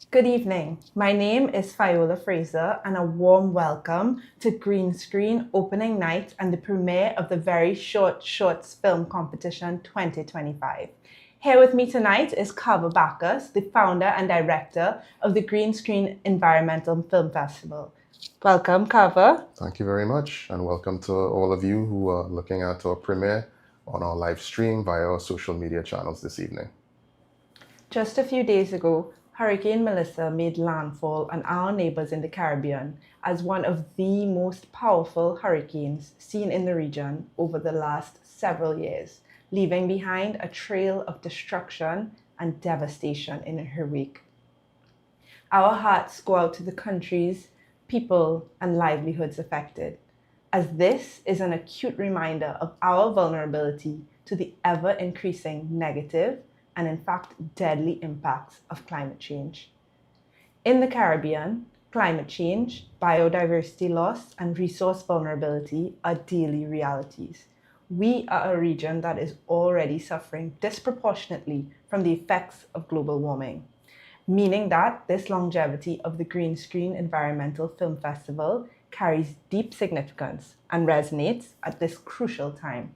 Good evening. My name is Fiola Fraser, and a warm welcome to Green Screen opening night and the premiere of the Very Short Shorts Film Competition 2025. Here with me tonight is Kava Bacchus, the founder and director of the Green Screen Environmental Film Festival. Welcome, Kava. Thank you very much, and welcome to all of you who are looking at our premiere on our live stream via our social media channels this evening. Just a few days ago, Hurricane Melissa made landfall on our neighbors in the Caribbean as one of the most powerful hurricanes seen in the region over the last several years, leaving behind a trail of destruction and devastation in her wake. Our hearts go out to the countries, people, and livelihoods affected, as this is an acute reminder of our vulnerability to the ever increasing negative and, in fact, deadly impacts of climate change. In the Caribbean, climate change, biodiversity loss, and resource vulnerability are daily realities. We are a region that is already suffering disproportionately from the effects of global warming, meaning that this longevity of the Green Screen Environmental Film Festival carries deep significance and resonates at this crucial time.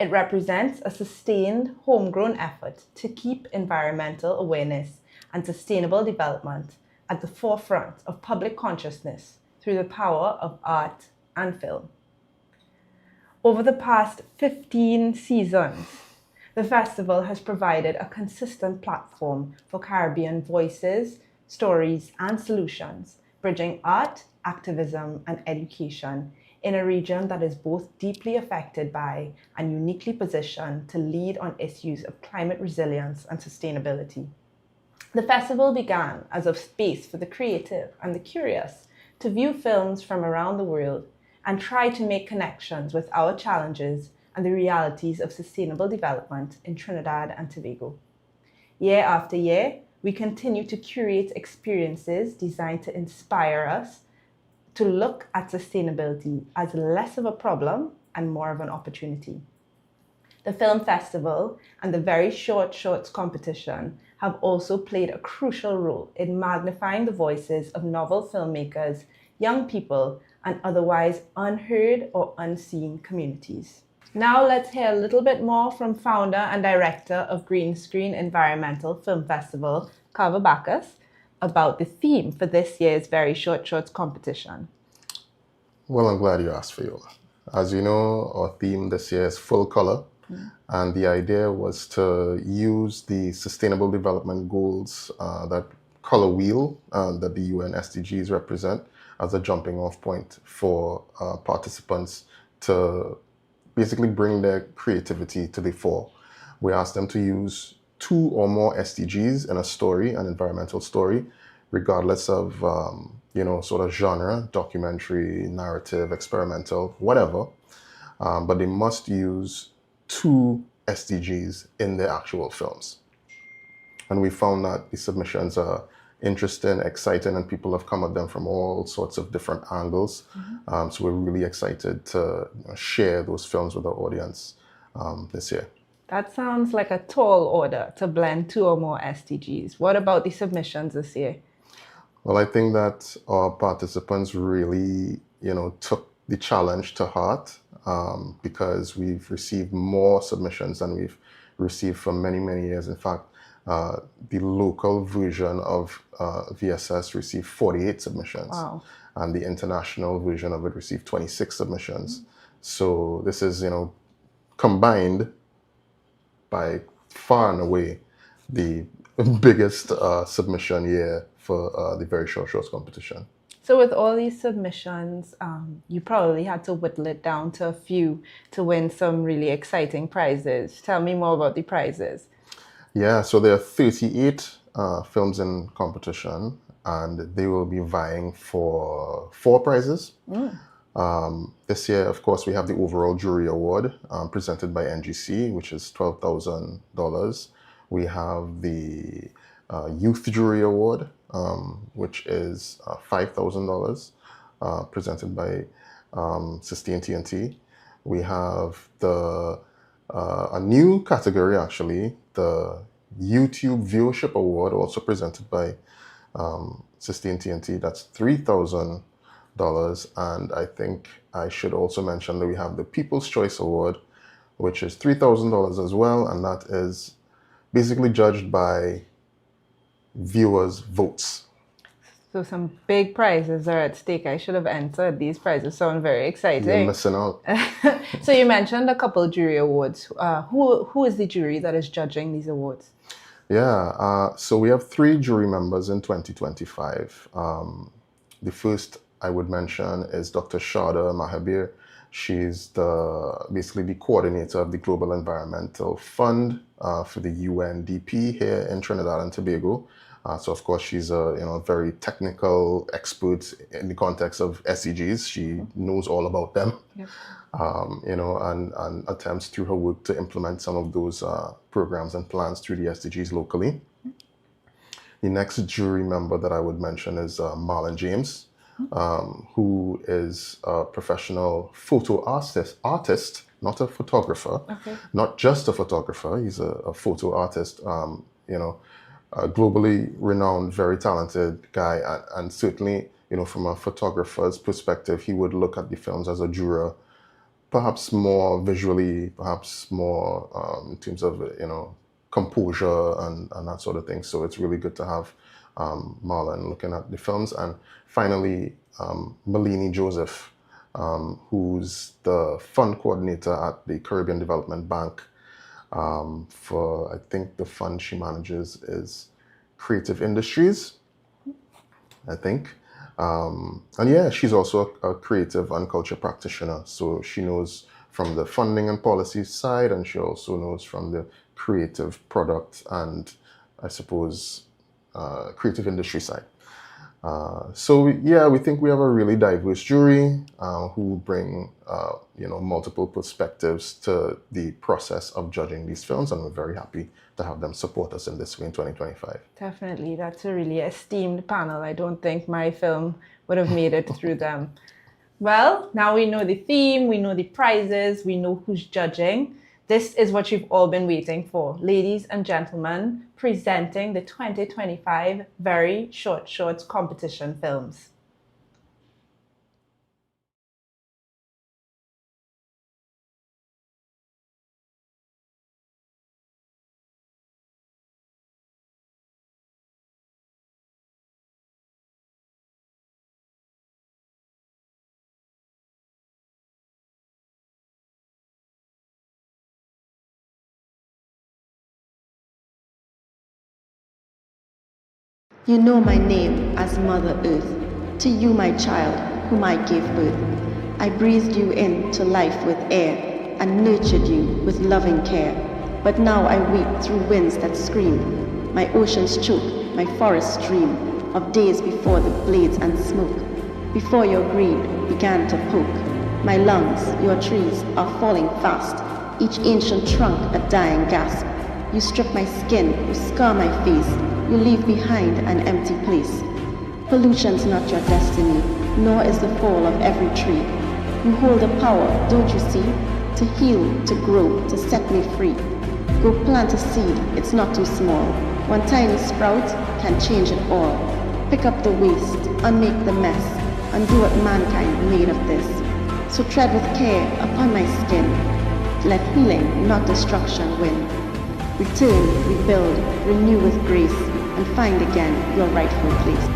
It represents a sustained, homegrown effort to keep environmental awareness and sustainable development at the forefront of public consciousness through the power of art and film. Over the past 15 seasons, the festival has provided a consistent platform for Caribbean voices, stories, and solutions, bridging art, activism, and education in a region that is both deeply affected by and uniquely positioned to lead on issues of climate resilience and sustainability. The festival began as a space for the creative and the curious to view films from around the world and try to make connections with our challenges and the realities of sustainable development in Trinidad and Tobago. Year after year, we continue to curate experiences designed to inspire us to look at sustainability as less of a problem and more of an opportunity. The film festival and the Very Short Shorts competition have also played a crucial role in magnifying the voices of novel filmmakers, young people, and otherwise unheard or unseen communities. Now let's hear a little bit more from founder and director of Green Screen Environmental Film Festival, Kava Bacchus, about the theme for this year's Very Short Shorts competition. Well, I'm glad you asked, Viola. As you know, our theme this year is full color, and the idea was to use the Sustainable Development Goals, that color wheel that the UN SDGs represent, as a jumping off point for participants to basically bring their creativity to the fore. We asked them to use 2 or more SDGs in a story, an environmental story, regardless of sort of genre, documentary, narrative, experimental, whatever. But they must use 2 SDGs in their actual films. And we found that the submissions are interesting, exciting, and people have come at them from all sorts of different angles. So we're really excited to share those films with our audience this year. That sounds like a tall order to blend 2 or more SDGs. What about the submissions this year? Well, I think that our participants really, took the challenge to heart, because we've received more submissions than we've received for many, many years. In fact, the local version of VSS received 48 submissions. Wow. And the international version of it received 26 submissions. So this is, combined by far and away the biggest submission year for the Very Short Shorts competition. So with all these submissions, you probably had to whittle it down to a few to win some really exciting prizes. Tell me more about the prizes. Yeah, so there are 38 films in competition, and they will be vying for 4 prizes. This year, of course, we have the overall jury award presented by NGC, which is $12,000. We have the youth jury award, which is $5,000, presented by Sustain TNT. We have a new category, actually, the YouTube Viewership Award, also presented by Sustain TNT. That's $3,000. And I think I should also mention that we have the People's Choice Award, which is $3,000 as well. And that is basically judged by viewers' votes. So some big prizes are at stake. I should have entered. These prizes sound very exciting. You're missing out. So you mentioned a couple jury awards. Who is the jury that is judging these awards? Yeah, so we have 3 jury members in 2025. The first I would mention is Dr. Shada Mahabir. She's basically the coordinator of the Global Environmental Fund for the UNDP here in Trinidad and Tobago. So of course she's a very technical expert in the context of SDGs. She knows all about them. Yep. And attempts through her work to implement some of those programs and plans through the SDGs locally. The next jury member that I would mention is Marlon James, who is a professional photo artist, not a photographer, not just a photographer. He's a photo artist, a globally renowned, very talented guy, and certainly, from a photographer's perspective, he would look at the films as a juror, perhaps more visually, perhaps more in terms of, composure and that sort of thing. So it's really good to have Marlon looking at the films. And finally, Malini Joseph, who's the fund coordinator at the Caribbean Development Bank. For, I think the fund she manages is Creative Industries, I think. And yeah, she's also a creative and culture practitioner. So she knows from the funding and policy side, and she also knows from the creative product and, I suppose, creative industry side. So we think we have a really diverse jury who bring multiple perspectives to the process of judging these films, and we're very happy to have them support us in this way in 2025. Definitely, that's a really esteemed panel. I don't think my film would have made it through them. Well, now we know the theme, we know the prizes, we know who's judging. This is what you've all been waiting for. Ladies and gentlemen, presenting the 2025 Very Short Shorts competition films. You know my name as Mother Earth. To you, my child, whom I gave birth. I breathed you into life with air and nurtured you with loving care. But now I weep through winds that scream. My oceans choke, my forests dream of days before the blades and smoke, before your greed began to poke. My lungs, your trees, are falling fast, each ancient trunk a dying gasp. You strip my skin, you scar my face, you leave behind an empty place. Pollution's not your destiny, nor is the fall of every tree. You hold the power, don't you see, to heal, to grow, to set me free. Go plant a seed, it's not too small. One tiny sprout can change it all. Pick up the waste, unmake the mess, undo what mankind made of this. So tread with care upon my skin. Let healing, not destruction, win. Return, rebuild, renew with grace, and find again your rightful place.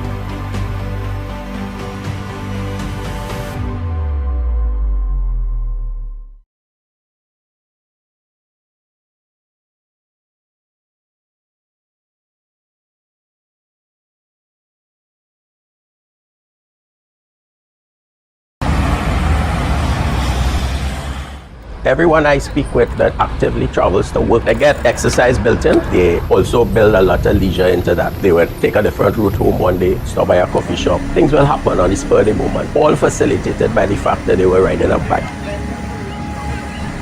Everyone I speak with that actively travels to work, they get exercise built in. They also build a lot of leisure into that. They will take a different route home one day, stop by a coffee shop. Things will happen on the spur of the moment, all facilitated by the fact that they were riding a bike.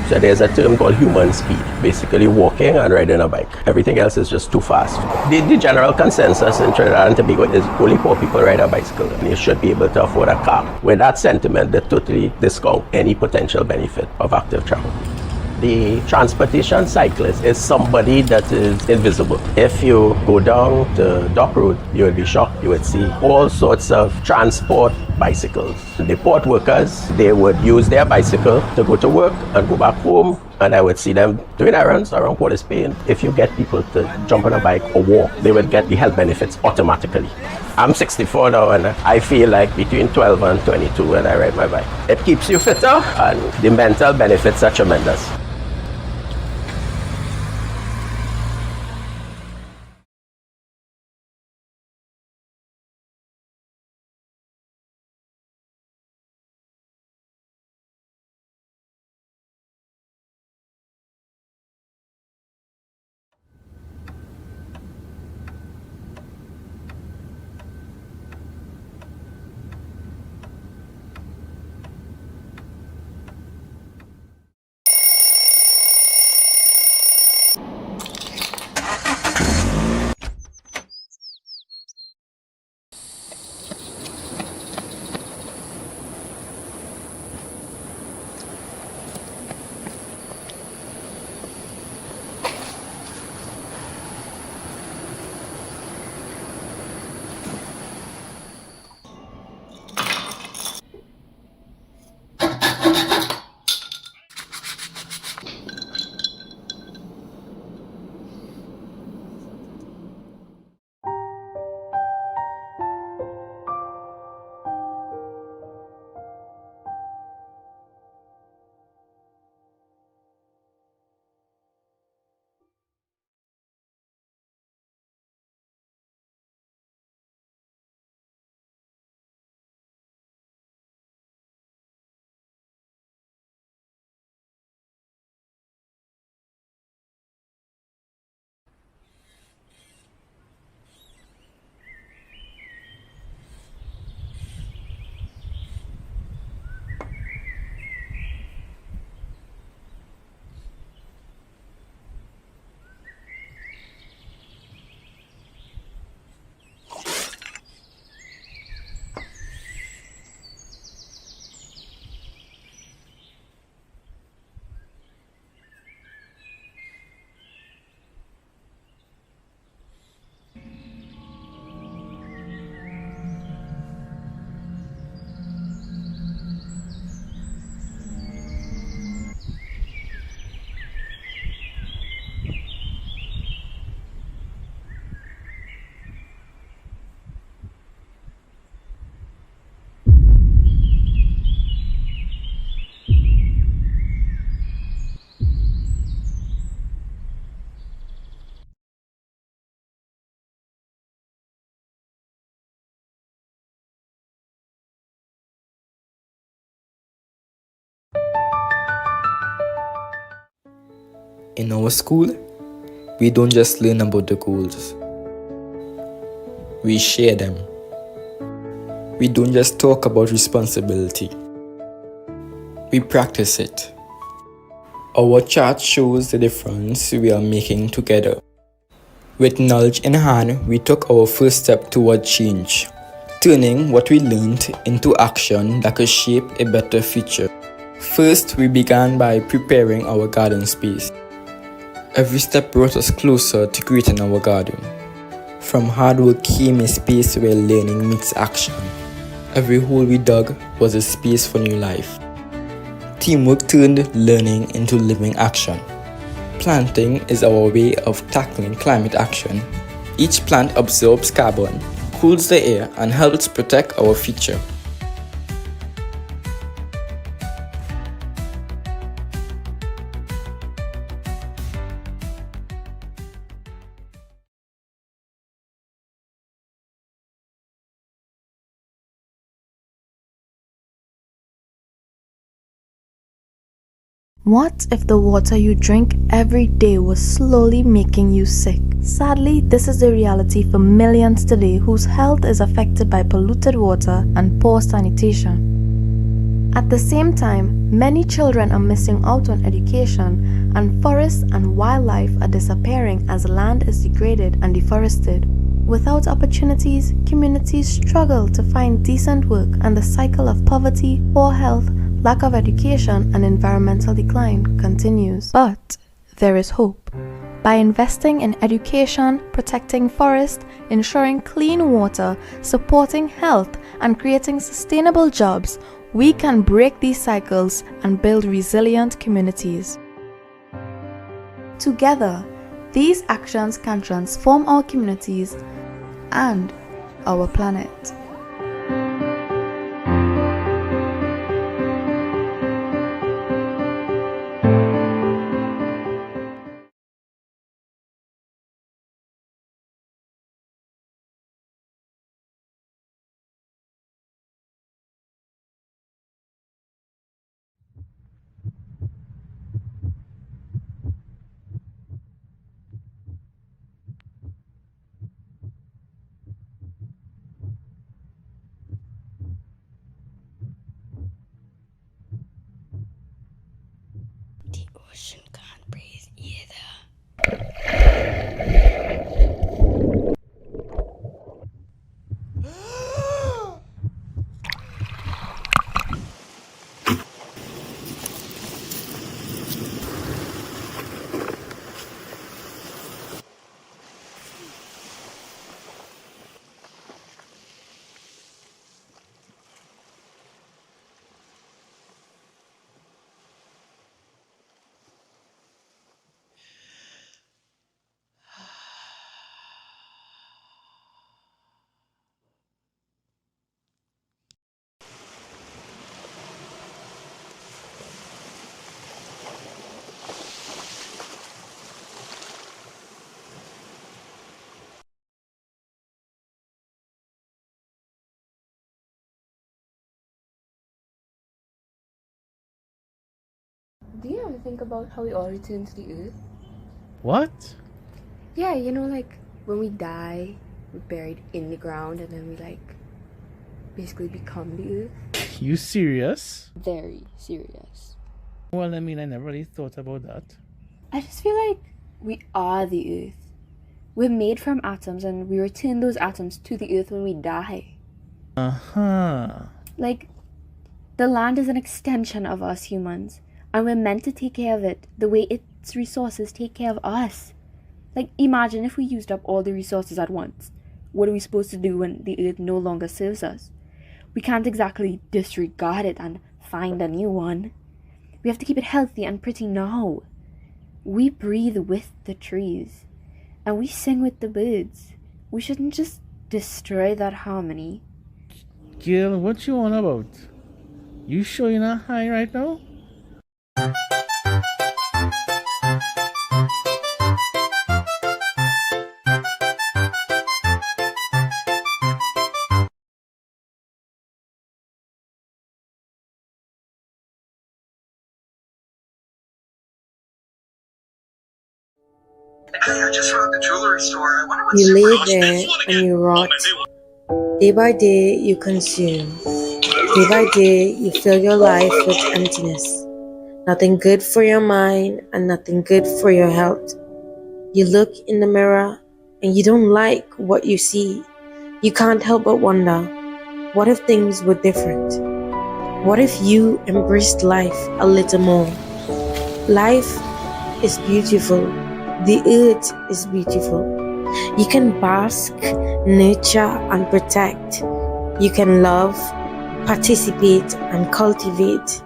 So there's a term called human speed, basically walking and riding a bike. Everything else is just too fast. The general consensus in Trinidad and Tobago is only poor people ride a bicycle and you should be able to afford a car. With that sentiment, they totally discount any potential benefit of active travel. The transportation cyclist is somebody that is invisible. If you go down the dock road, you would be shocked. You would see all sorts of transport bicycles. The port workers, they would use their bicycle to go to work and go back home, and I would see them doing errands around Port of Spain. If you get people to jump on a bike or walk, they would get the health benefits automatically. I'm 64 now, and I feel like between 12 and 22 when I ride my bike. It keeps you fitter, and the mental benefits are tremendous. In our school, we don't just learn about the goals. We share them. We don't just talk about responsibility. We practice it. Our chart shows the difference we are making together. With knowledge in hand, we took our first step toward change, turning what we learned into action that could shape a better future. First, we began by preparing our garden space. Every step brought us closer to creating our garden. From hard work came a space where learning meets action. Every hole we dug was a space for new life. Teamwork turned learning into living action. Planting is our way of tackling climate action. Each plant absorbs carbon, cools the air, and helps protect our future. What if the water you drink every day was slowly making you sick? Sadly, this is the reality for millions today whose health is affected by polluted water and poor sanitation. At the same time, many children are missing out on education, and forests and wildlife are disappearing as land is degraded and deforested. Without opportunities, communities struggle to find decent work, and the cycle of poverty, poor health, lack of education, and environmental decline continues. But there is hope. By investing in education, protecting forests, ensuring clean water, supporting health, and creating sustainable jobs, we can break these cycles and build resilient communities. Together, these actions can transform our communities and our planet. The ocean can't breathe either. Do you ever think about how we all return to the earth? What? Yeah, like when we die, we're buried in the ground and then we basically become the earth. You serious? Very serious. Well, I never really thought about that. I just feel like we are the earth. We're made from atoms and we return those atoms to the earth when we die. Uh-huh. Like, the land is an extension of us humans, and we're meant to take care of it the way its resources take care of us. Like, imagine if we used up all the resources at once. What are we supposed to do when the earth no longer serves us? We can't exactly disregard it and find a new one. We have to keep it healthy and pretty now. We breathe with the trees, and we sing with the birds. We shouldn't just destroy that harmony. Gil, what you on about? You sure you're not high right now? Hey, I just found the jewelry store. I wonder what You lay there and you rot. Day by day, you consume. Day by day, you fill your life with emptiness. Nothing good for your mind and nothing good for your health. You look in the mirror and you don't like what you see. You can't help but wonder, what if things were different? What if you embraced life a little more? Life is beautiful. The earth is beautiful. You can bask, nurture, and protect. You can love, participate, and cultivate.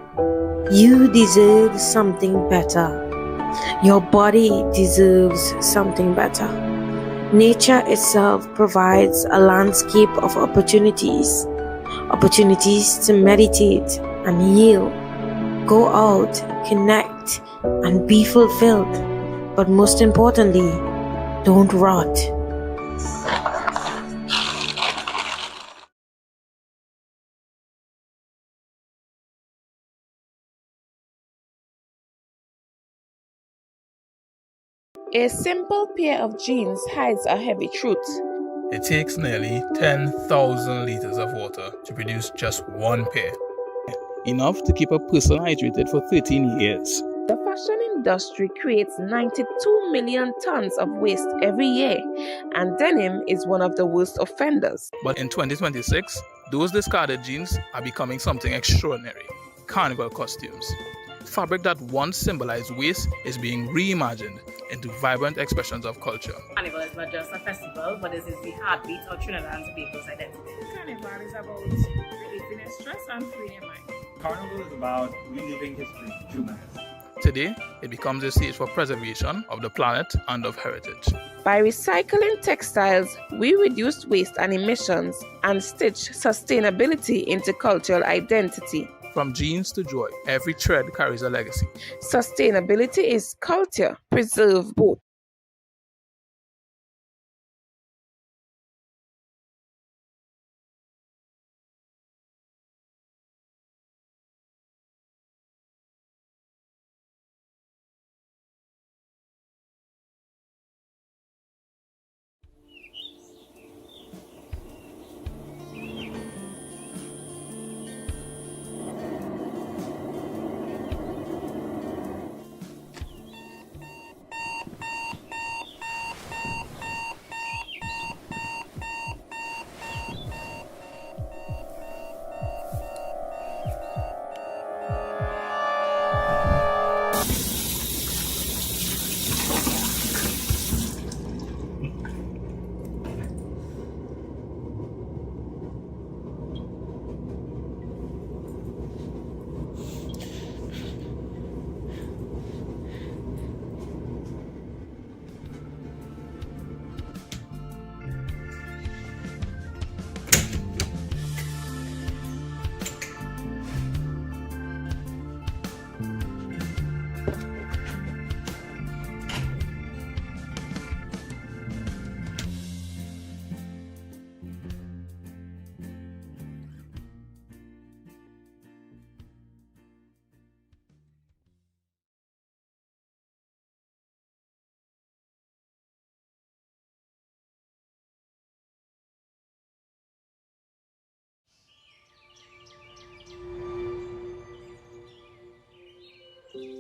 You deserve something better. Your body deserves something better. Nature itself provides a landscape of opportunities. Opportunities to meditate and heal. Go out, connect, and be fulfilled. But most importantly, don't rot. A simple pair of jeans hides a heavy truth. It takes nearly 10,000 liters of water to produce just one pair. Enough to keep a person hydrated for 13 years. The fashion industry creates 92 million tons of waste every year, and denim is one of the worst offenders. But in 2026, those discarded jeans are becoming something extraordinary. carnival costumes. Fabric that once symbolized waste is being reimagined into vibrant expressions of culture. Carnival is not just a festival, but this is the heartbeat of Trinidad and Tobago's identity. Carnival is about releasing your stress and freeing your mind. Carnival is about reliving history through manners. Today, it becomes a stage for preservation of the planet and of heritage. By recycling textiles, we reduce waste and emissions and stitch sustainability into cultural identity. From genes to joy, every thread carries a legacy. Sustainability is culture. Preserve both.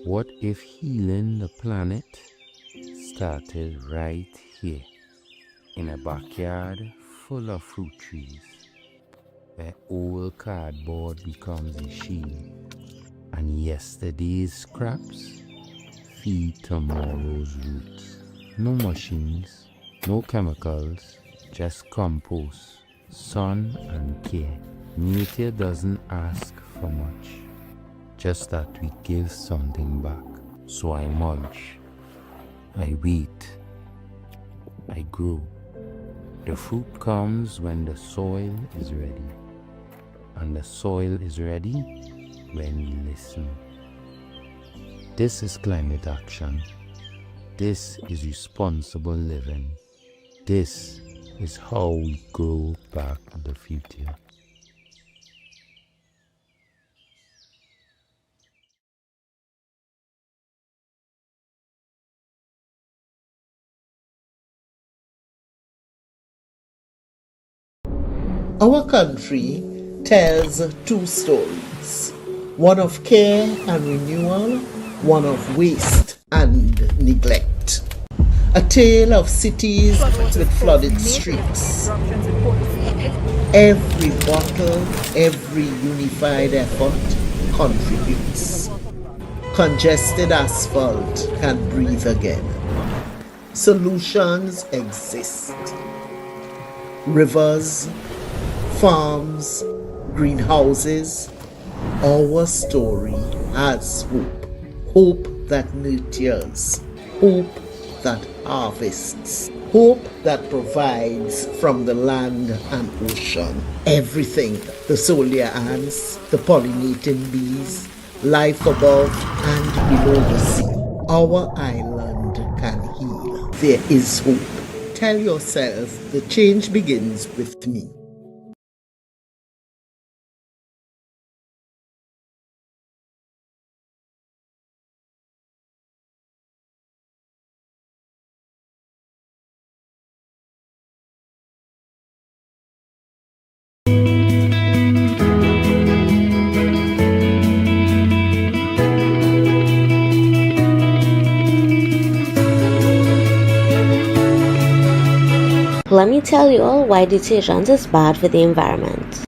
What if healing the planet started right here, in a backyard full of fruit trees, where old cardboard becomes a shield, and yesterday's scraps feed tomorrow's roots? No machines, no chemicals, just compost, sun and care. Nature doesn't ask for much, just that we give something back. So I mulch, I wait, I grow. The fruit comes when the soil is ready, and the soil is ready when we listen. This is climate action. This is responsible living. This is how we grow back the future. Our country tells two stories, one of care and renewal, one of waste and neglect. A tale of cities with flooded streets. Every bottle, every unified effort contributes. Congested asphalt can breathe again. Solutions exist. Rivers, farms, greenhouses. Our story has hope. Hope that nurtures. Hope that harvests. Hope that provides from the land and ocean. Everything. The solar ants, the pollinating bees, life above and below the sea. Our island can heal. There is hope. Tell yourself the change begins with me. Let me tell you all why detergent is bad for the environment.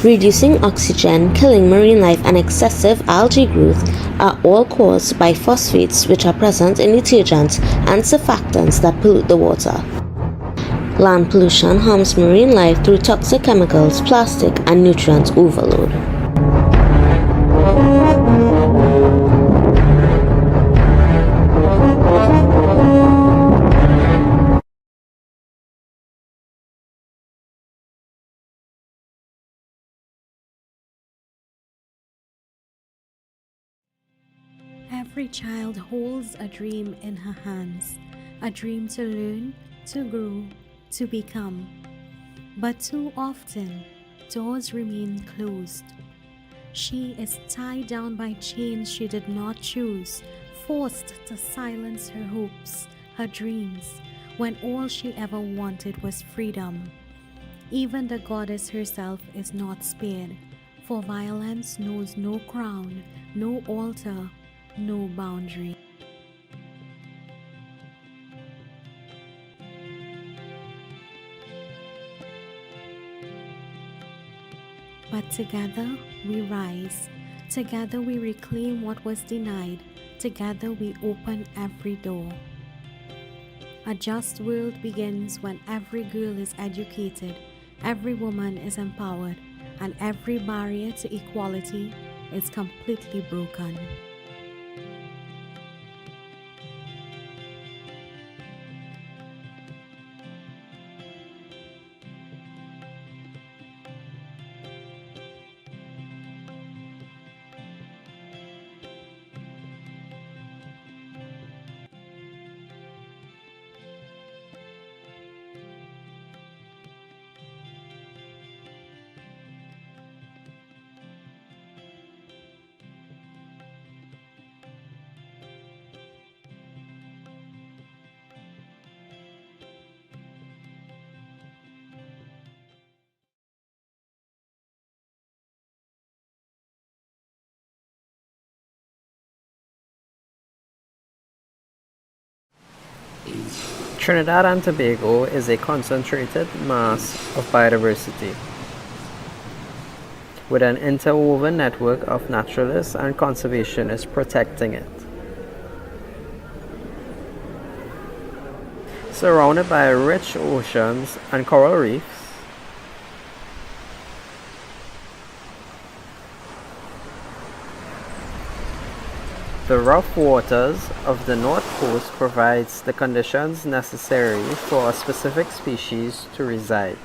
reducing oxygen, killing marine life, and excessive algae growth are all caused by phosphates, which are present in detergents and surfactants that pollute the water. Land pollution harms marine life through toxic chemicals, plastic, and nutrient overload. Every child holds a dream in her hands, a dream to learn, to grow, to become. But too often, doors remain closed. She is tied down by chains she did not choose, forced to silence her hopes, her dreams, when all she ever wanted was freedom. Even the goddess herself is not spared, for violence knows no crown, no altar, no boundary. But together we rise, together we reclaim what was denied, together we open every door. A just world begins when every girl is educated, every woman is empowered, and every barrier to equality is completely broken. Trinidad and Tobago is a concentrated mass of biodiversity, with an interwoven network of naturalists and conservationists protecting it. Surrounded by rich oceans and coral reefs, the rough waters of the North Coast provides the conditions necessary for a specific species to reside.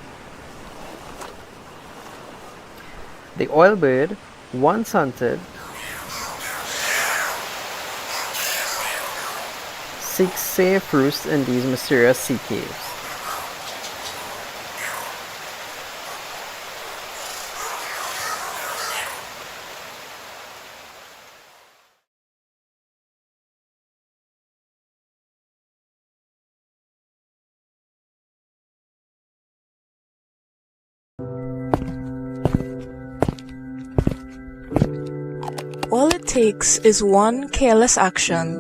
The oilbird, once hunted, seeks safe roost in these mysterious sea caves. All it takes is one careless action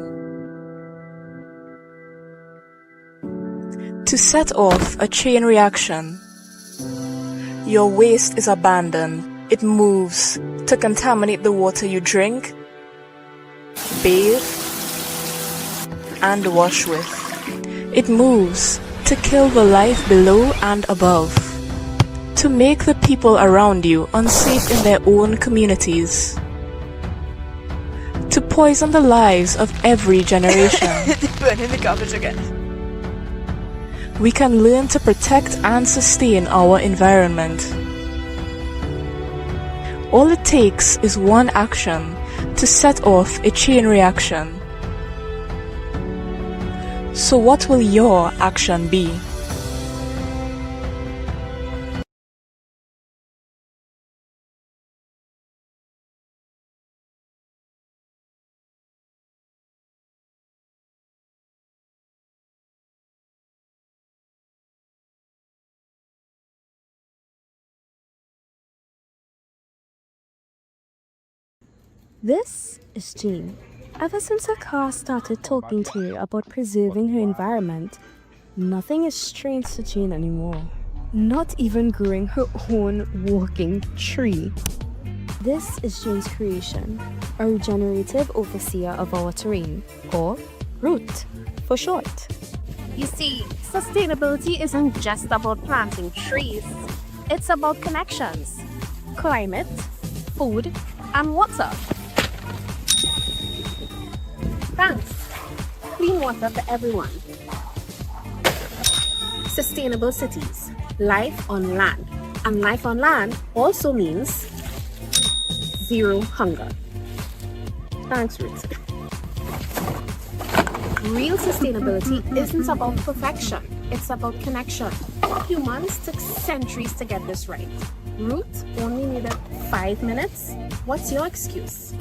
to set off a chain reaction. Your waste is abandoned. It moves to contaminate the water you drink, bathe, and wash with. It moves to kill the life below and above, to make the people around you unsafe in their own communities, to poison the lives of every generation. Burning the garbage again. We can learn to protect and sustain our environment. All it takes is one action to set off a chain reaction. So what will your action be? This is Jean. Ever since her car started talking to her about preserving her environment, nothing is strange to Jean anymore. not even growing her own walking tree. This is Jane's creation, a regenerative overseer of our terrain, or ROOT for short. You see, sustainability isn't just about planting trees. It's about connections, climate, food, and water. Thanks. Clean water for everyone. Sustainable cities. Life on land. And life on land also means zero hunger. Thanks, Ruth. Real sustainability isn't about perfection. It's about connection. Humans took centuries to get this right. Ruth only needed 5 minutes. What's your excuse?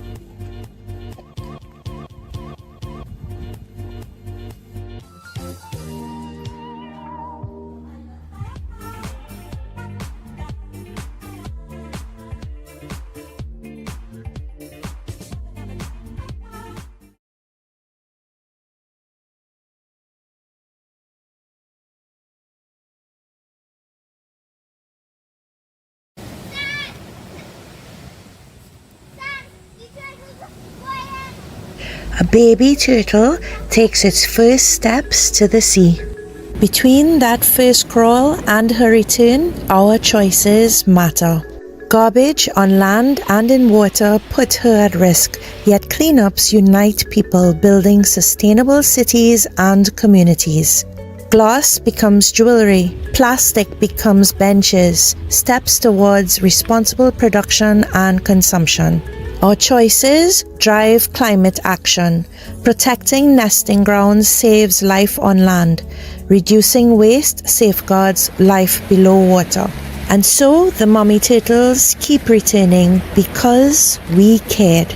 A baby turtle takes its first steps to the sea. Between that first crawl and her return, our choices matter. Garbage on land and in water put her at risk, yet cleanups unite people building sustainable cities and communities. Glass becomes jewelry, plastic becomes benches, steps towards responsible production and consumption. Our choices drive climate action. Protecting nesting grounds saves life on land. Reducing waste safeguards life below water. And so the mommy turtles keep returning because we cared.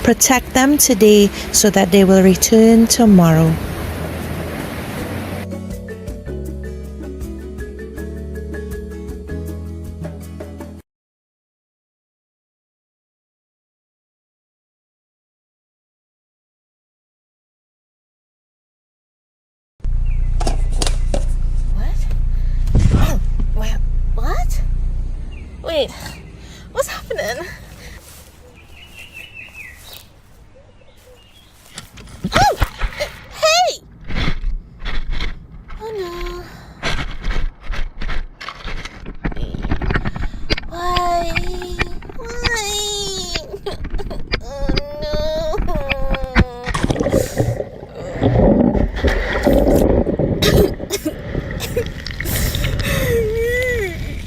Protect them today so that they will return tomorrow. What? Wait, what's happening? Oh! Hey! Oh no. Why? Oh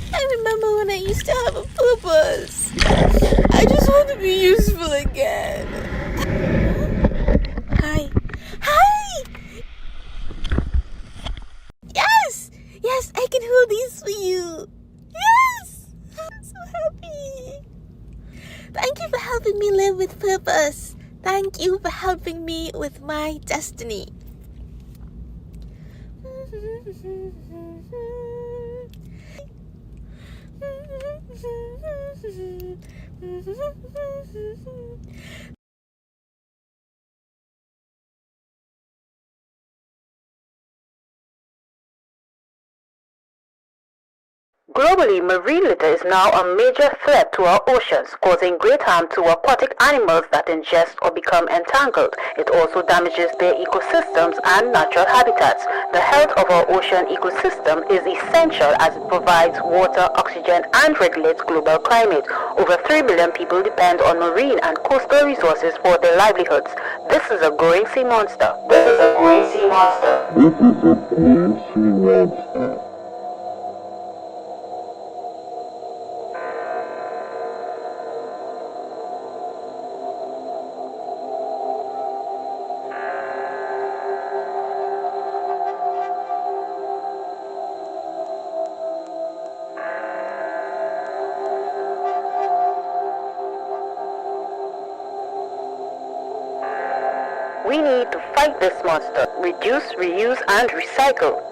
I remember when I used to have a purpose. I just want to be useful again. Hi. Hi! Yes! Yes, I can hold these for you. Yes! I'm so happy. Thank you for helping me live with purpose. Thank you for helping me with my destiny. Globally, marine litter is now a major threat to our oceans, causing great harm to aquatic animals that ingest or become entangled. It also damages their ecosystems and natural habitats. The health of our ocean ecosystem is essential as it provides water, oxygen, and regulates global climate. Over 3 billion people depend on marine and coastal resources for their livelihoods. This is a growing sea monster. This is a growing sea monster. This is a growing sea monster. We need to fight this monster, reduce, reuse, and recycle.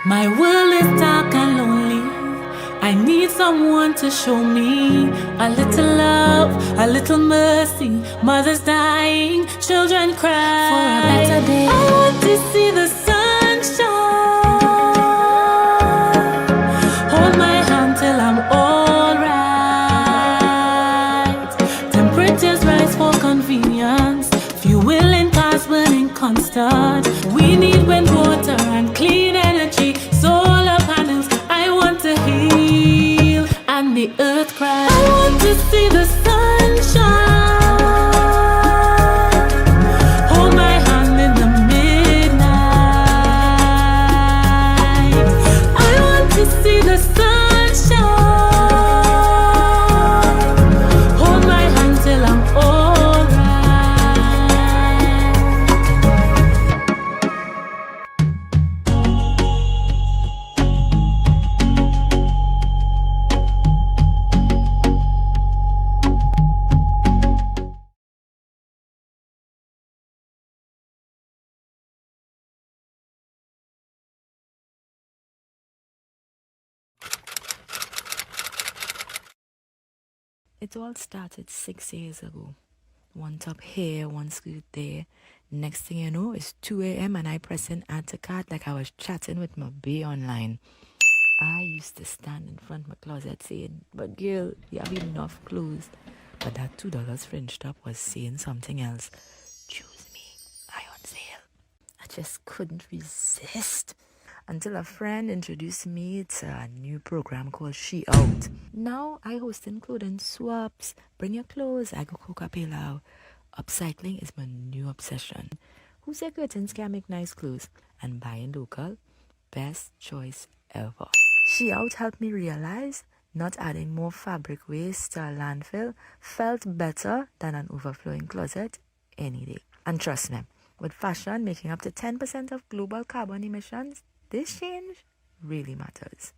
My world is dark and lonely. I need someone to show me a little love, a little mercy. Mothers dying, children cry for a better day. I want to see the sunshine. Hold my hand till I'm alright. Temperatures rise for convenience. Fuel in cars burning constant. We need wind, water, and clean energy. Solar panels, I want to heal. And the earth cries, I want to see the sunshine. Hold my hand in the midnight. I want to see the sunshine. Hold my hand till I'm alright. It all started 6 years ago. One top here, one skirt there. Next thing you know, it's 2 a.m. and I press an add to cart like I was chatting with my bae online. I used to stand in front of my closet saying, but girl, you have enough clothes. But that $2 fringe top was saying something else. Choose me, I on sale. I just couldn't resist until a friend introduced me to a new program called She Out. Now I host clothing swaps. Bring your clothes, I go cook up pillow. Upcycling is my new obsession. Who said curtains can make nice clothes? And buying local, best choice ever. She Out helped me realize not adding more fabric waste to a landfill felt better than an overflowing closet any day. And trust me, with fashion making up to 10% of global carbon emissions, this change really matters.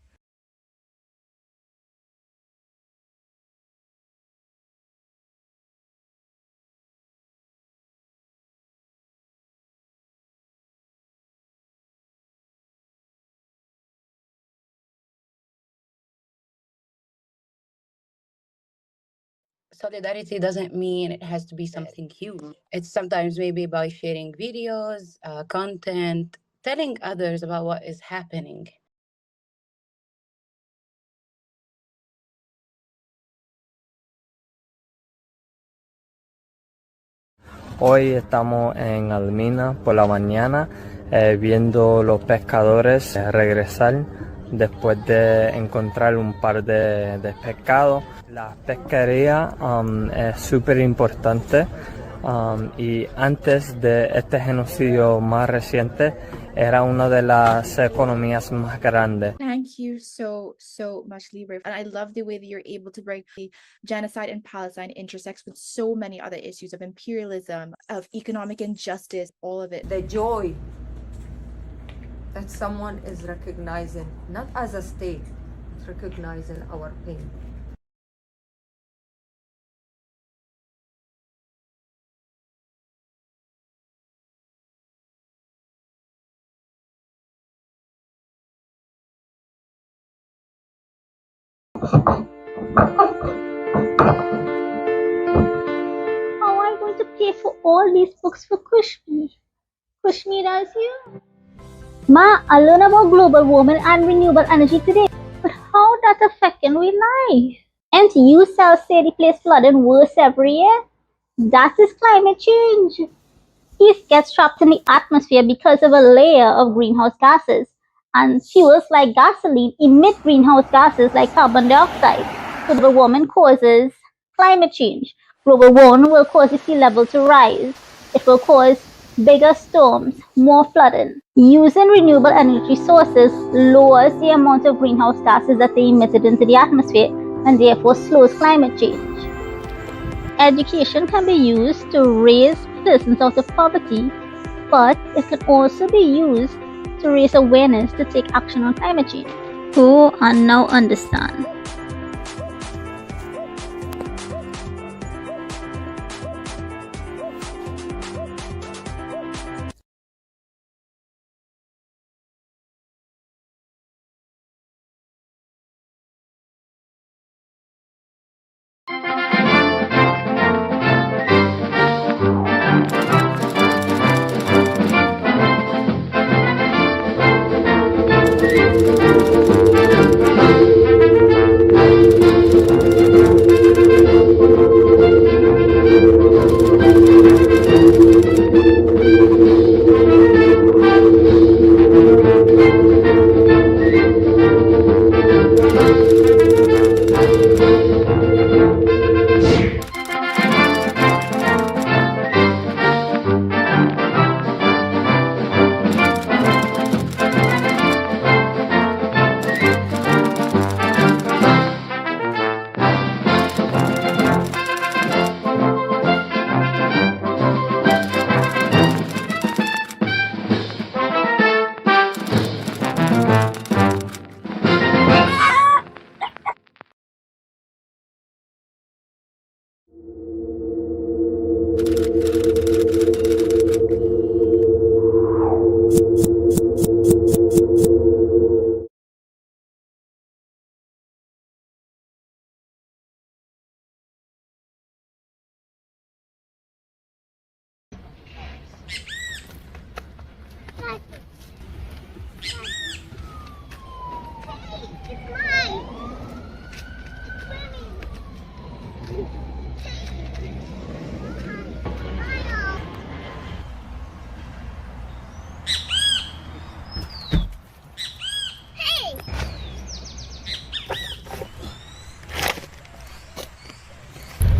Solidarity doesn't mean it has to be something huge. It's sometimes maybe by sharing videos, content, telling others about what is happening. Hoy estamos en Almina por la mañana viendo los pescadores regresar después de encontrar un par de pescados. La pesquería es súper importante y antes de este genocidio más reciente era una de las economías más grandes. Thank you so much, Libra. And I love the way that you're able to bring the genocide in Palestine intersects with so many other issues of imperialism, of economic injustice, all of it. The joy that someone is recognizing, not as a state, it's recognizing our pain. How am I going to pay for all these books for Kashmir? Kashmir as you? Ma, I learned about global warming and renewable energy today. But how that affecting real life? And you say the place flooding worse every year? That is climate change. Heat gets trapped in the atmosphere because of a layer of greenhouse gases. And fuels like gasoline emit greenhouse gases like carbon dioxide. So global warming causes climate change. Global warming will cause the sea level to rise. It will cause bigger storms, more flooding. Using renewable energy sources lowers the amount of greenhouse gases that they emitted into the atmosphere and therefore slows climate change. Education can be used to raise persons out of poverty, but it can also be used to raise awareness to take action on climate change. Oh, and now understand.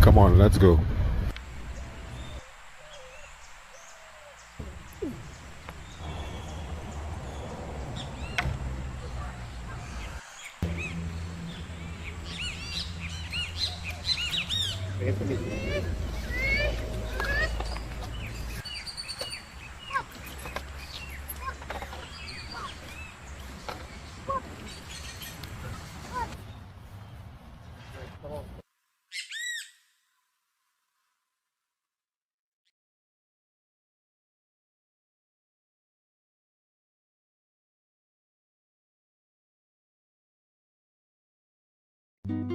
Come on, let's go.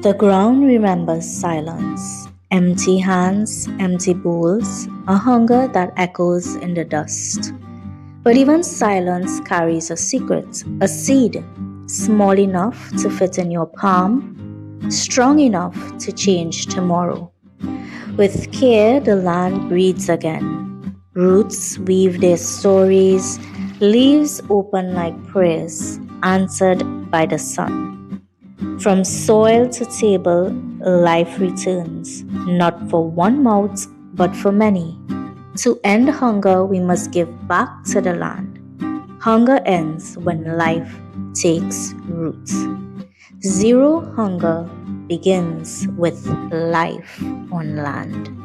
The ground remembers silence, empty hands, empty bowls, a hunger that echoes in the dust. But even silence carries a secret, a seed, small enough to fit in your palm, strong enough to change tomorrow. With care, the land breathes again. Roots weave their stories, leaves open like prayers, answered by the sun. From soil to table, life returns, not for one mouth, but for many. To end hunger, we must give back to the land. Hunger ends when life takes root. Zero hunger begins with life on land.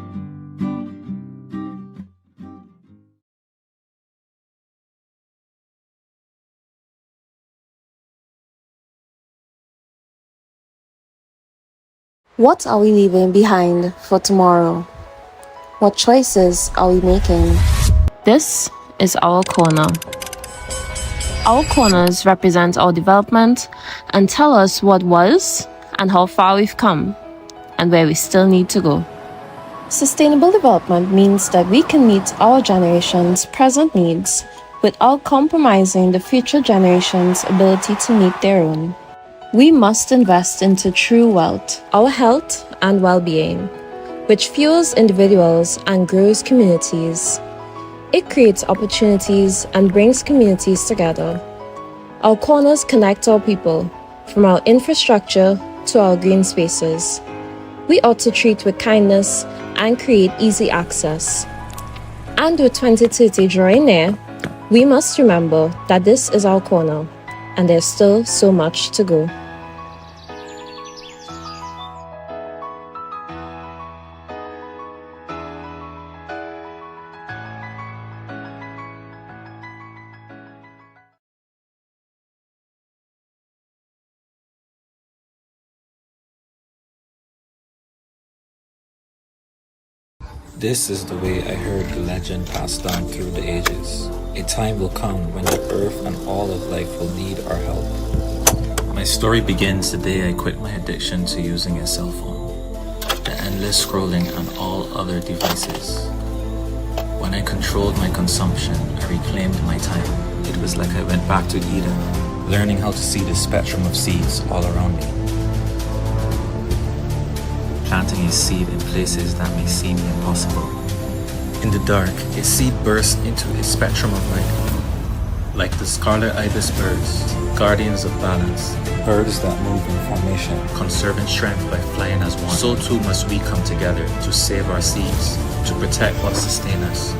What are we leaving behind for tomorrow? What choices are we making? This is our corner. Our corners represent our development and tell us what was and how far we've come and where we still need to go. Sustainable development means that we can meet our generation's present needs without compromising the future generation's ability to meet their own. We must invest into true wealth, our health and well-being, which fuels individuals and grows communities. It creates opportunities and brings communities together. Our corners connect our people, from our infrastructure to our green spaces. We ought to treat with kindness and create easy access. And with 2030 drawing near, we must remember that this is our corner, and there's still so much to go. This is the way I heard the legend passed down through the ages. A time will come when the earth and all of life will need our help. My story begins the day I quit my addiction to using a cell phone, the endless scrolling on all other devices. When I controlled my consumption, I reclaimed my time. It was like I went back to Eden, learning how to see the spectrum of seeds all around me. Planting a seed in places that may seem impossible. In the dark, a seed bursts into a spectrum of light. Like the scarlet ibis birds, guardians of balance, birds that move in formation, conserving strength by flying as one. So too must we come together to save our seeds, to protect what sustains us.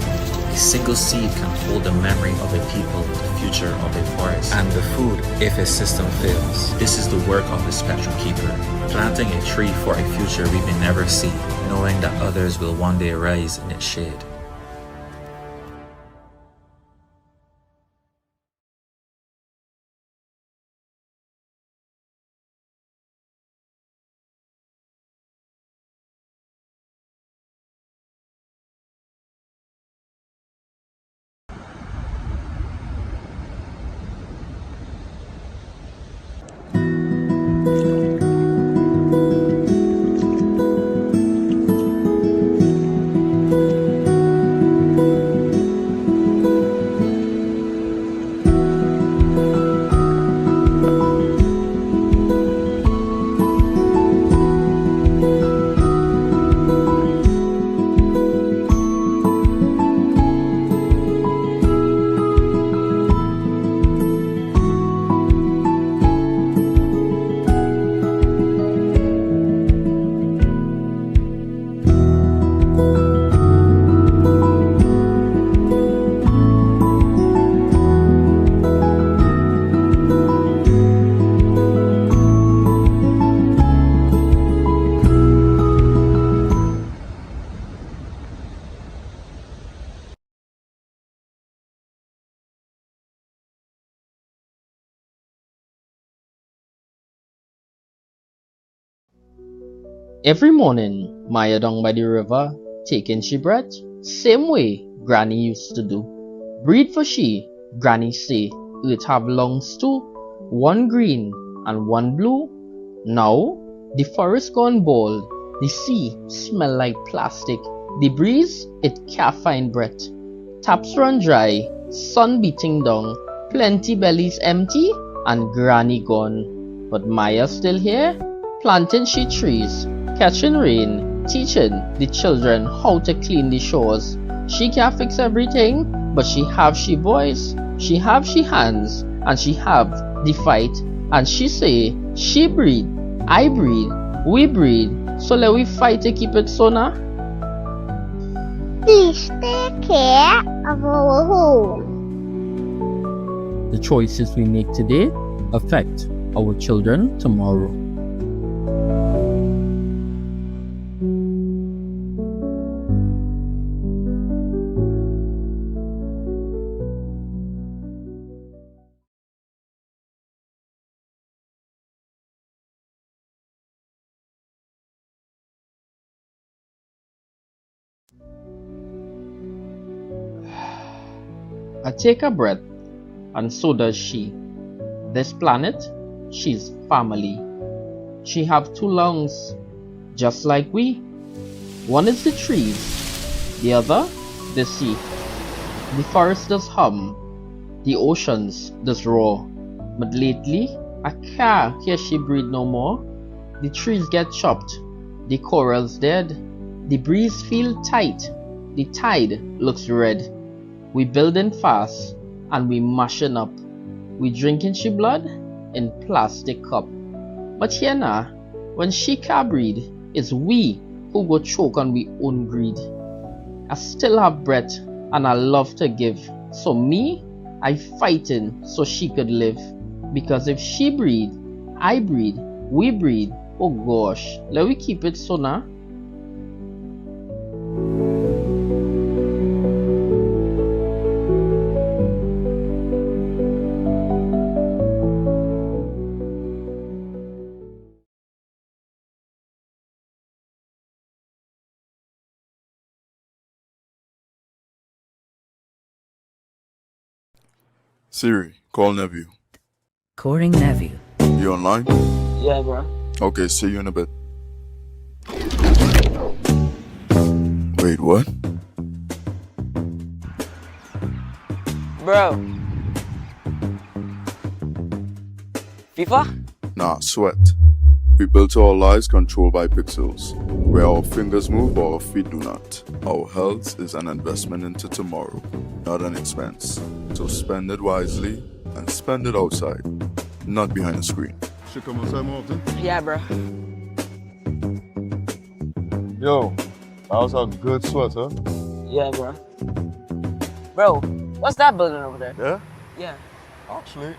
A single seed can hold the memory of a people, the future of a forest, and the food if a system fails. This is the work of the spectrum keeper, planting a tree for a future we may never see, knowing that others will one day rise in its shade. Every morning, Maya down by the river, taking she breath, same way Granny used to do. Breed for she, Granny say, it have lungs too, one green and one blue. Now, the forest gone bald, the sea smell like plastic, the breeze, it can't find breath. Taps run dry, sun beating down, plenty bellies empty, and Granny gone. But Maya still here, planting she trees, catching rain, teaching the children how to clean the shores. She can't fix everything, but she have she voice, she have she hands, and she have the fight. And she say, she breed, I breed, we breed, so let we fight to keep it so now. Please take care of our home. The choices we make today affect our children tomorrow. I take a breath, and so does she. This planet, she's family. She have two lungs, just like we. One is the trees, the other, the sea. The forest does hum, the oceans does roar. But lately, I can't hear she breathe no more. The trees get chopped, the corals dead. The breeze feel tight, the tide looks red. We building fast, and we mashing up. We drinking she blood in plastic cup. But here now, when she can't breathe, it's we who go choke on we own greed. I still have breath, and I love to give. So me, I fighting so she could live. Because if she breathe, I breathe, we breathe. Oh gosh, let we keep it so now. Siri, call nephew. Calling nephew. You online? Yeah, bro. Okay, see you in a bit. Wait, what? Bro. FIFA? Nah, sweat. We built our lives controlled by pixels, where our fingers move but our feet do not. Our health is an investment into tomorrow, not an expense. So spend it wisely and spend it outside, not behind a screen. Should come outside more often? Yeah, bro. Yo, that was a good sweat, huh? Yeah, bro. Bro, what's that building over there? Yeah? Yeah. Actually,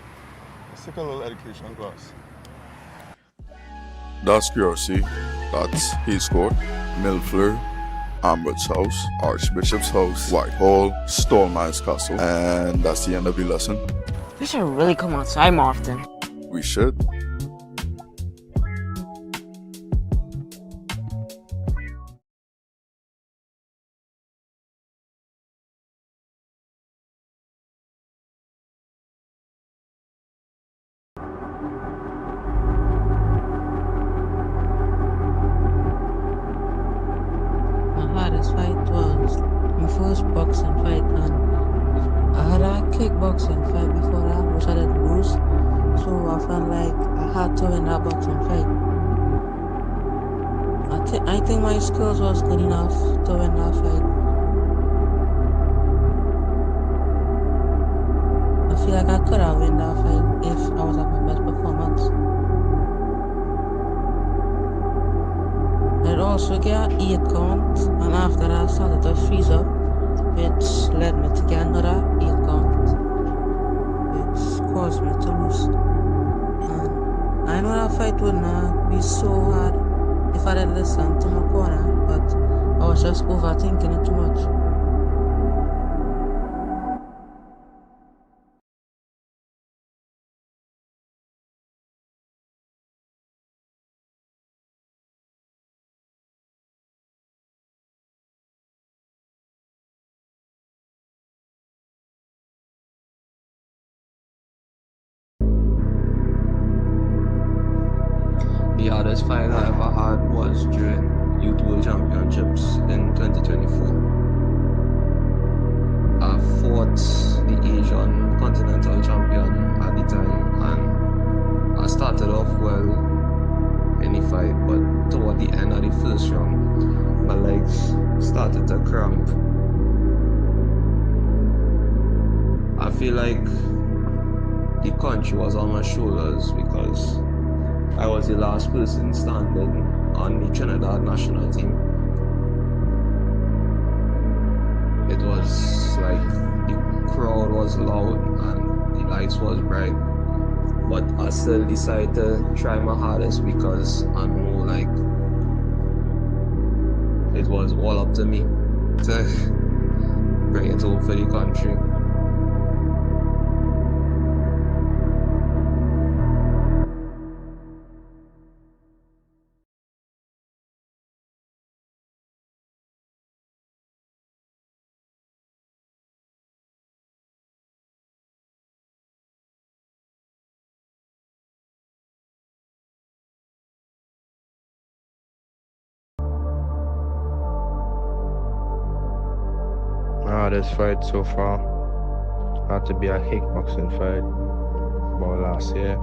let's take a little education class. That's QRC, that's Heath Court, Millfleur, Ambert's house, Archbishop's house, Whitehall, Stallman's castle, and that's the end of the lesson. We should really come outside more often. We should. My hardest fight was my first boxing fight, and I had a kickboxing fight before that, which I didn't lose. So I felt like I had to win that boxing fight. I think my skills was good enough to win that fight. I feel like I could have won that fight if I was at my best performance. I'd also get 8 count, and after that I started to freeze up, which led me to get another 8 count, which caused me to lose. And I know that fight would not be so hard if I didn't listen to my corner, but I was just overthinking it too much. The hardest fight I ever had was during Youth World Championships in 2024. I fought the Asian Continental Champion at the time, and I started off well in the fight, but toward the end of the first round, my legs started to cramp. I feel like the country was on my shoulders because I was the last person standing on the Trinidad national team. It was like the crowd was loud and the lights was bright, but I still decided to try my hardest because I know like it was all up to me to bring it home for the country. My hardest fight so far had to be a kickboxing fight about last year.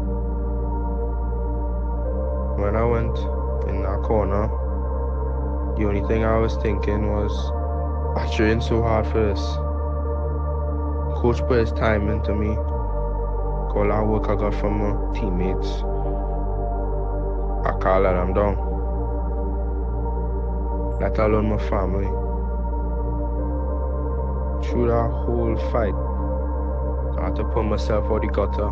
When I went in that corner, the only thing I was thinking was, I trained so hard for this. Coach put his time into me. All that work I got from my teammates, I can't let them down. Let alone my family. Through that whole fight, I had to put myself out the gutter.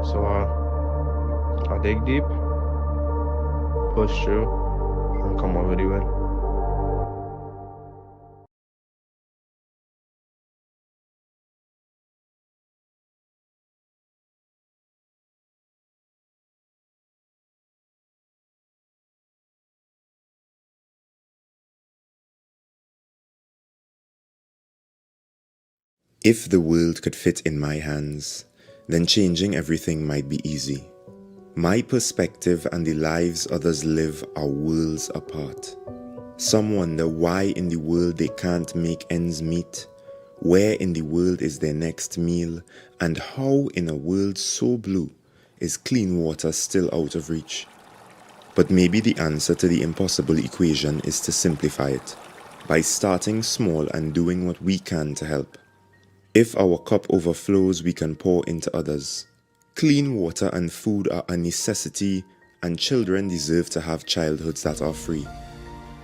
So I dig deep, push through, and come over the win. If the world could fit in my hands, then changing everything might be easy. My perspective and the lives others live are worlds apart. Some wonder why in the world they can't make ends meet, where in the world is their next meal, and how in a world so blue is clean water still out of reach? But maybe the answer to the impossible equation is to simplify it, by starting small and doing what we can to help. If our cup overflows, we can pour into others. Clean water and food are a necessity, and children deserve to have childhoods that are free.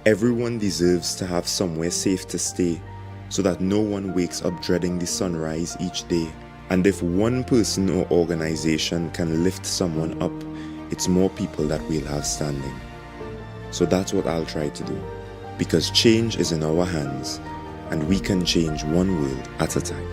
Everyone deserves to have somewhere safe to stay, so that no one wakes up dreading the sunrise each day. And if one person or organization can lift someone up, it's more people that we'll have standing. So that's what I'll try to do, because change is in our hands, and we can change one world at a time.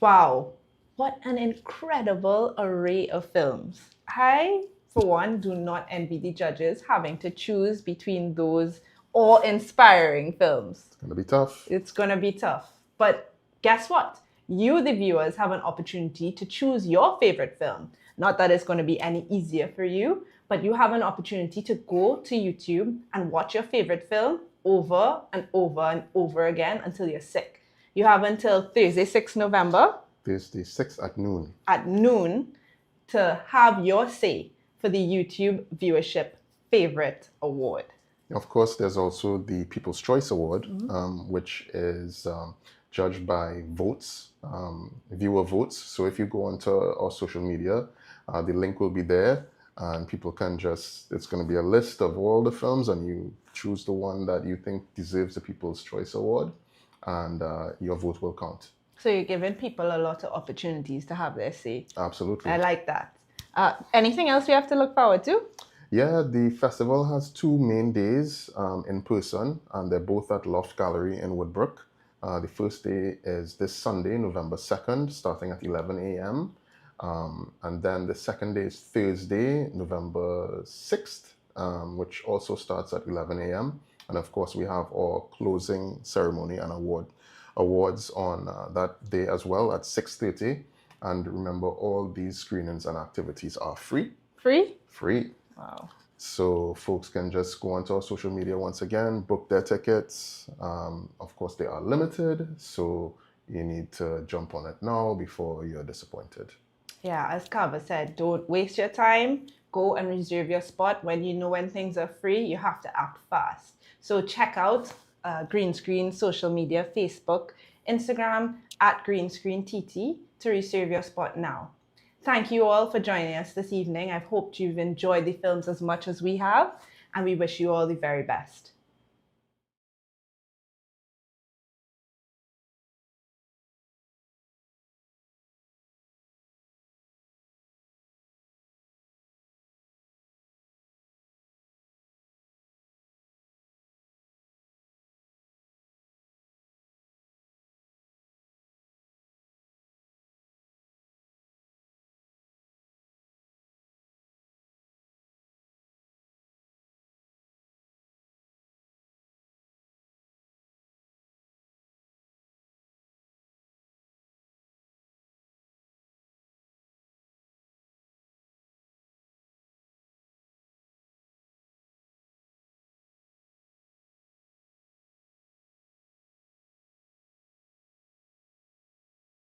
Wow, what an incredible array of films. I, for one, do not envy the judges having to choose between those awe-inspiring films. It's gonna be tough. It's gonna be tough. But guess what? You, the viewers, have an opportunity to choose your favorite film. Not that it's gonna be any easier for you, but you have an opportunity to go to YouTube and watch your favorite film over and over and over again until you're sick. You have until Thursday, 6th November. Thursday, 6 at noon. At noon to have your say for the YouTube Viewership Favorite Award. Of course, there's also the People's Choice Award, which is judged by votes, viewer votes. So if you go onto our social media, the link will be there, and people can it's going to be a list of all the films, and you choose the one that you think deserves the People's Choice Award, and your vote will count. So you're giving people a lot of opportunities to have their say. Absolutely. I like that. Anything else we have to look forward to? Yeah, the festival has 2 main days in person, and they're both at Loft Gallery in Woodbrook. The first day is this Sunday, November 2nd, starting at 11 a.m. And then the second day is Thursday, November 6th, which also starts at 11 a.m. And of course, we have our closing ceremony and awards on that day as well at 6:30. And remember, all these screenings and activities are free. Free? Free. Wow. So folks can just go onto our social media once again, book their tickets. Of course, they are limited, so you need to jump on it now before you're disappointed. Yeah, as Kava said, don't waste your time. Go and reserve your spot. When you know when things are free, you have to act fast. So check out Green Screen social media, Facebook, Instagram at Green Screen TT to reserve your spot now. Thank you all for joining us this evening. I've hoped you've enjoyed the films as much as we have, and we wish you all the very best.